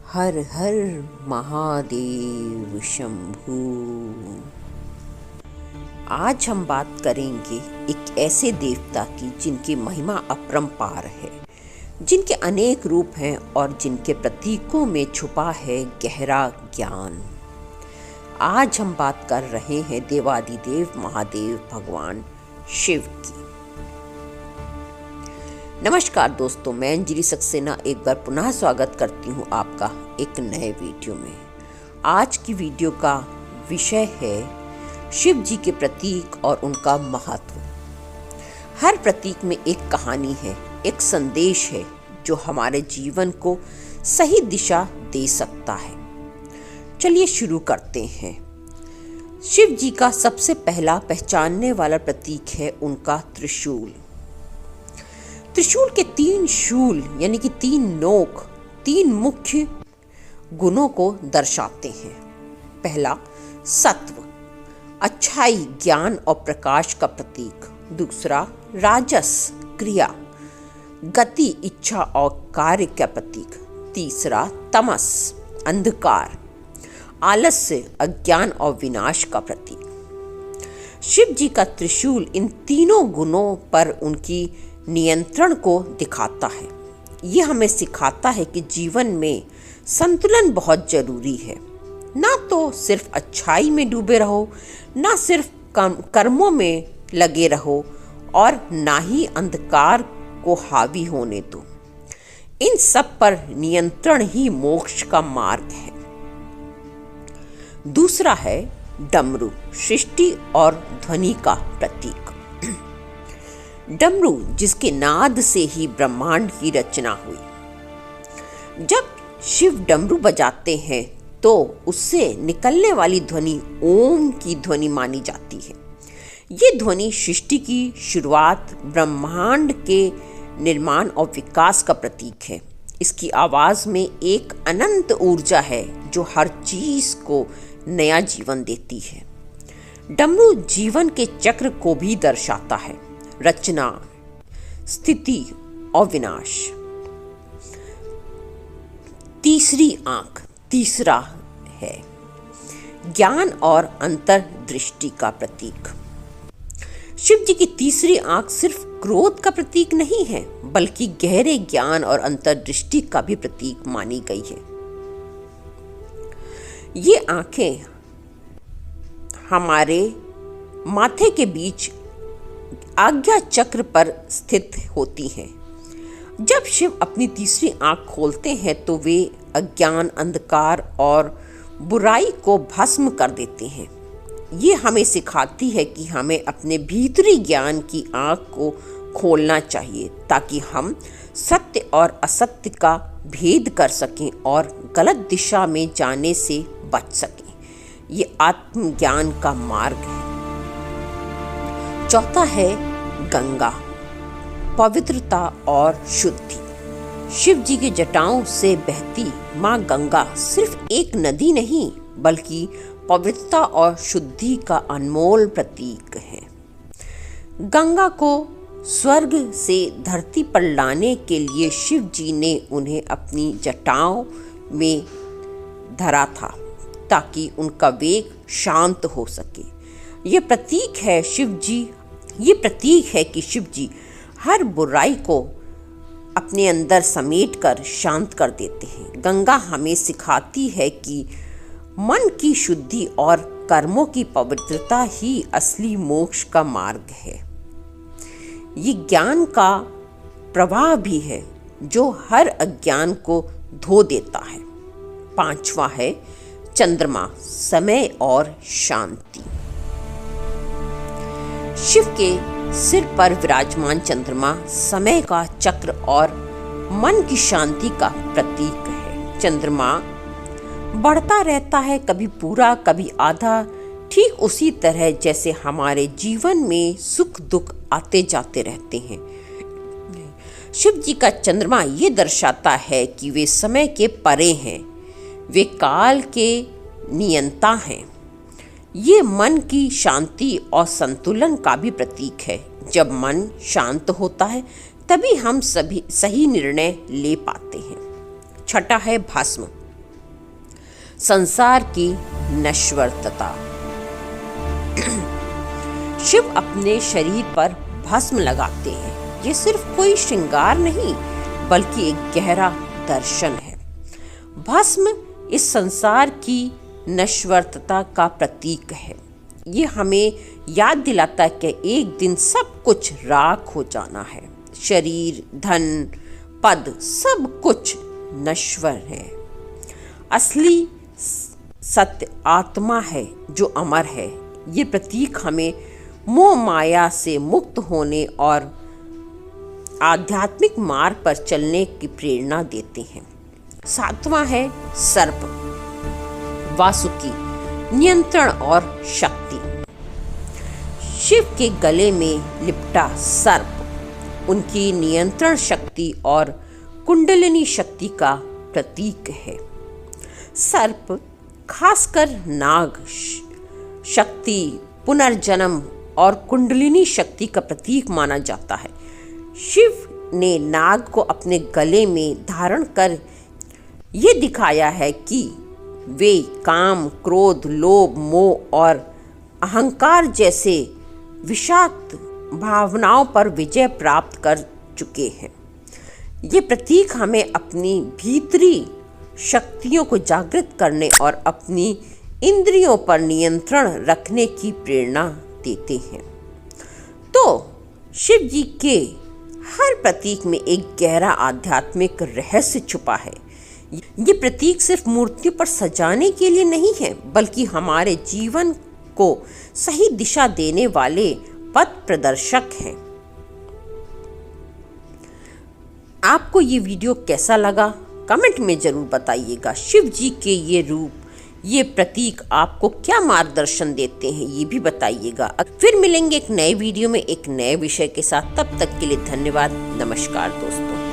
हर हर महादेव शंभू। आज हम बात करेंगे एक ऐसे देवता की जिनकी महिमा अपरंपार है, जिनके अनेक रूप हैं और जिनके प्रतीकों में छुपा है गहरा ज्ञान। आज हम बात कर रहे हैं देवादिदेव महादेव भगवान शिव की। नमस्कार दोस्तों, मैं अंजलि सक्सेना एक बार पुनः स्वागत करती हूँ आपका एक नए वीडियो में। आज की वीडियो का विषय है शिव जी के प्रतीक और उनका महत्व। हर प्रतीक में एक कहानी है, एक संदेश है जो हमारे जीवन को सही दिशा दे सकता है। चलिए शुरू करते हैं। शिव जी का सबसे पहला पहचानने वाला प्रतीक है उनका त्रिशूल। त्रिशूल के 3 शूल यानी कि 3 नोक 3 मुख्य गुणों को दर्शाते हैं। पहला, सत्व, अच्छाई, ज्ञान और प्रकाश का प्रतीक। दूसरा, राजस, क्रिया, गति, इच्छा और कार्य का प्रतीक। तीसरा, तमस, अंधकार, आलस्य, अज्ञान और विनाश का प्रतीक। शिव जी का त्रिशूल इन तीनों गुणों पर उनकी नियंत्रण को दिखाता है। यह हमें सिखाता है कि जीवन में संतुलन बहुत जरूरी है। ना तो सिर्फ अच्छाई में डूबे रहो, ना सिर्फ कर्मों में लगे रहो और ना ही अंधकार को हावी होने दो। इन सब पर नियंत्रण ही मोक्ष का मार्ग है। दूसरा है डमरू, सृष्टि और ध्वनि का प्रतीक। डमरू, जिसके नाद से ही ब्रह्मांड की रचना हुई। जब शिव डमरू बजाते हैं तो उससे निकलने वाली ध्वनि ओम की ध्वनि मानी जाती है। ये ध्वनि सृष्टि की शुरुआत, ब्रह्मांड के निर्माण और विकास का प्रतीक है। इसकी आवाज में एक अनंत ऊर्जा है जो हर चीज को नया जीवन देती है। डमरू जीवन के चक्र को भी दर्शाता है, रचना, स्थिति और विनाश। तीसरी आंख, तीसरा है ज्ञान और अंतर्दृष्टि का प्रतीक। शिव जी की तीसरी आंख सिर्फ क्रोध का प्रतीक नहीं है, बल्कि गहरे ज्ञान और अंतर्दृष्टि का भी प्रतीक मानी गई है। ये आंखें हमारे माथे के बीच आज्ञा चक्र पर स्थित होती हैं। जब शिव अपनी तीसरी आंख खोलते हैं तो वे अज्ञान, अंधकार और बुराई को भस्म कर देते हैं। ये हमें सिखाती है कि हमें अपने भीतरी ज्ञान की आंख को खोलना चाहिए ताकि हम सत्य और असत्य का भेद कर सकें और गलत दिशा में जाने से बच सकें। ये आत्मज्ञान का मार्ग है। चौथा है गंगा, पवित्रता और शुद्धि। शिव जी के जटाओं से बहती माँ गंगा सिर्फ एक नदी नहीं, बल्कि पवित्रता और शुद्धि का अनमोल प्रतीक है। गंगा को स्वर्ग से धरती पर लाने के लिए शिव जी ने उन्हें अपनी जटाओं में धरा था ताकि उनका वेग शांत हो सके। ये प्रतीक है कि शिव जी हर बुराई को अपने अंदर समेटकर शांत कर देते हैं। गंगा हमें सिखाती है कि मन की शुद्धि और कर्मों की पवित्रता ही असली मोक्ष का मार्ग है। ये ज्ञान का प्रवाह भी है जो हर अज्ञान को धो देता है। पांचवा है चंद्रमा, समय और शांति। शिव के सिर पर विराजमान चंद्रमा समय का चक्र और मन की शांति का प्रतीक है। चंद्रमा बढ़ता रहता है, कभी पूरा कभी आधा, ठीक उसी तरह जैसे हमारे जीवन में सुख दुख आते जाते रहते हैं। शिव जी का चंद्रमा ये दर्शाता है कि वे समय के परे हैं, वे काल के नियंता हैं। ये मन की शांति और संतुलन का भी प्रतीक है। जब मन शांत होता है तभी हम सभी सही निर्णय ले पाते हैं। छठा है भस्म, संसार की नश्वरता। शिव अपने शरीर पर भस्म लगाते हैं। ये सिर्फ कोई श्रृंगार नहीं बल्कि एक गहरा दर्शन है। भस्म इस संसार की नश्वरता का प्रतीक है। ये हमें याद दिलाता है कि एक दिन सब कुछ राख हो जाना है। शरीर, धन, पद सब कुछ नश्वर है। असली सत्य आत्मा है जो अमर है। ये प्रतीक हमें मोह माया से मुक्त होने और आध्यात्मिक मार्ग पर चलने की प्रेरणा देते हैं। 7वां है सर्प, वासुकी, नियंत्रण और शक्ति। शिव के गले में लिपटा सर्प उनकी नियंत्रण शक्ति और कुंडलिनी शक्ति का प्रतीक है। सर्प खासकर नाग शक्ति, पुनर्जन्म और कुंडलिनी शक्ति का प्रतीक माना जाता है। शिव ने नाग को अपने गले में धारण कर यह दिखाया है कि वे काम, क्रोध, लोभ, मोह और अहंकार जैसे विषाक्त भावनाओं पर विजय प्राप्त कर चुके हैं। ये प्रतीक हमें अपनी भीतरी शक्तियों को जागृत करने और अपनी इंद्रियों पर नियंत्रण रखने की प्रेरणा देते हैं। तो शिव जी के हर प्रतीक में एक गहरा आध्यात्मिक रहस्य छुपा है। ये प्रतीक सिर्फ मूर्तियों पर सजाने के लिए नहीं है बल्कि हमारे जीवन को सही दिशा देने वाले पथ प्रदर्शक हैं। आपको ये वीडियो कैसा लगा कमेंट में जरूर बताइएगा। शिव जी के ये रूप, ये प्रतीक आपको क्या मार्गदर्शन देते हैं ये भी बताइएगा। फिर मिलेंगे एक नए वीडियो में एक नए विषय के साथ। तब तक के लिए धन्यवाद। नमस्कार दोस्तों।